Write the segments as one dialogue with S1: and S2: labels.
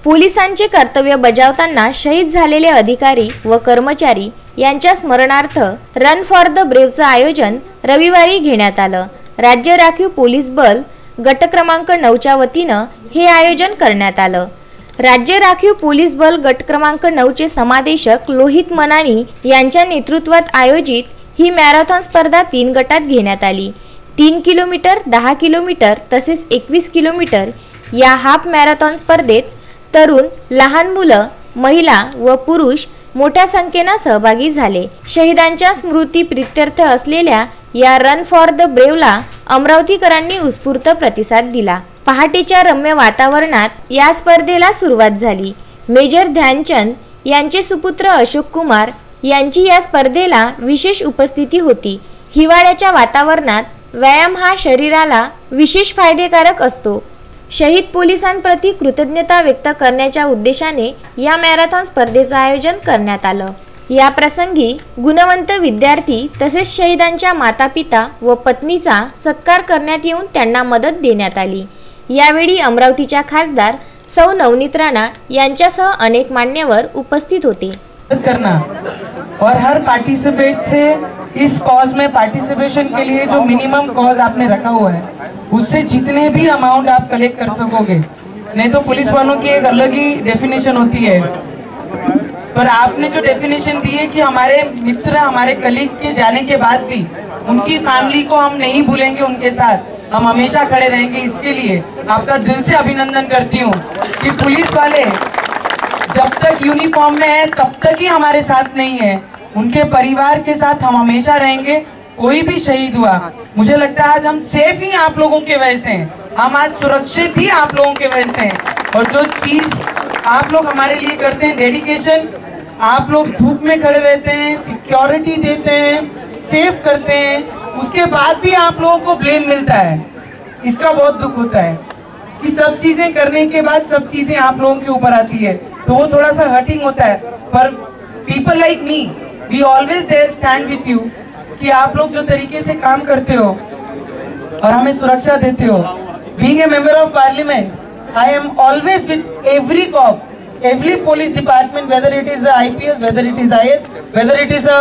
S1: पोलिसांचे कर्तव्य बजावताना शहीद झालेले अधिकारी व कर्मचारी यांच्या स्मरणार्थ रन फॉर द ब्रेव्हचं आयोजन रविवारी घेण्यात आलं। राज्य राखीव पोलीस बल गट क्रमांक 9च्या वतीनं हे आयोजन करण्यात आलं। राज्य राखीव पोलीस बल गट क्रमांक 9चे समादेशक लोहित मनानी यांच्या नेतृत्वात आयोजित ही मॅरेथॉन स्पर्धा 3 गटात घेण्यात आली। 3 किलोमीटर, 10 किलोमीटर तसेच 21 किलोमीटर या हाफ मॅरेथॉन स्पर्धेत तरुण, लहान मुलं, महिला व पुरुष मोठ्या संख्येने सहभागी झाले। शहीदांच्या स्मृती प्रित्यर्थ असलेल्या या रन फॉर द ब्रेव्हला अमरावतीकरांनी उत्स्फूर्त प्रतिसाद दिला। पहाटेच्या रम्य वातावरणात या स्पर्धेला सुरुवात झाली। मेजर ध्यानचंद यांचे सुपुत्र अशोक कुमार यांची या स्पर्धेला विशेष उपस्थिती होती। हिवाळ्याच्या वातावरणात व्यायाम हा शरीराला विशेष फायदेकारक असतो। शहीद पोलिसांप्रती कृतज्ञता व्यक्त करण्याच्या उद्देशाने या मॅरेथॉन स्पर्धेचे आयोजन करण्यात आलं। या प्रसंगी गुणवंत विद्यार्थी तसेच शहीदांच्या मातापिता व पत्नीचा सत्कार करण्यात येऊन त्यांना मदत देण्यात आली। यावेळी अमरावतीच्या खासदार सौ नवनीत राणा यांच्यासह अनेक मान्यवर उपस्थित होते।
S2: करना और हर पार्टिसिपेट से इस कॉज में पार्टिसिपेशन के लिए जो मिनिमम कॉज आपने रखा हुआ है उससे जितने भी अमाउंट आप कलेक्ट कर सकोगे। नहीं तो पुलिस वालों की एक अलग ही डेफिनेशन होती है, पर आपने जो डेफिनेशन दी है कि हमारे मित्र, हमारे कलीग के जाने के बाद भी उनकी फैमिली को हम नहीं भूलेंगे, उनके साथ हम हमेशा खड़े रहेंगे। इसके लिए आपका दिल से अभिनंदन करती हूँ कि पुलिस वाले जब तक यूनिफॉर्म में है तब तक ही हमारे साथ नहीं है, उनके परिवार के साथ हम हमेशा रहेंगे। कोई भी शहीद हुआ, मुझे लगता है आज हम सेफ ही आप लोगों के वजह से हैं, हम आज सुरक्षित ही आप लोगों के वजह से हैं। और जो चीज आप लोग हमारे लिए करते हैं, डेडिकेशन, आप लोग धूप में खड़े रहते हैं, सिक्योरिटी देते हैं, सेफ करते हैं, उसके बाद भी आप लोगों को ब्लेम मिलता है। इसका बहुत दुख होता है कि सब चीजें करने के बाद सब चीजें आप लोगों के ऊपर आती है, तो वो थोड़ा सा हर्टिंग होता है। पर people like me, we always there stand with you कि आप लोग जो तरीके से काम करते हो और हमें सुरक्षा देते हो। Being a member of parliament, I am always with every cop, every police department, whether it is a IPS, whether it is IS, whether it is a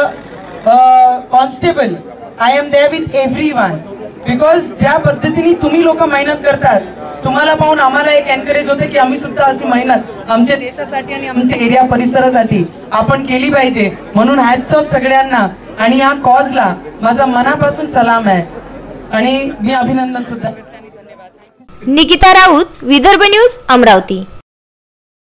S2: constable, I am there with everyone, because ज्या पद्धतीने तुम्ही लोक मेहनत करतात तुम्हाला पाहून आम्हाला एक एनकरेज होते की आम्ही सुद्धा अशी मेहनत आमच्या देशासाठी आणि आमच्या एरिया परिसरासाठी आपण केली पाहिजे। म्हणून हॅट्स ऑफ सगळ्यांना आणि या कॉजला माझा मनापासून सलाम आहे आणि मी अभिनंदन सुद्धा करते आणि धन्यवाद।
S1: निकिता राऊत, विदर्भ न्यूज, अमरावती।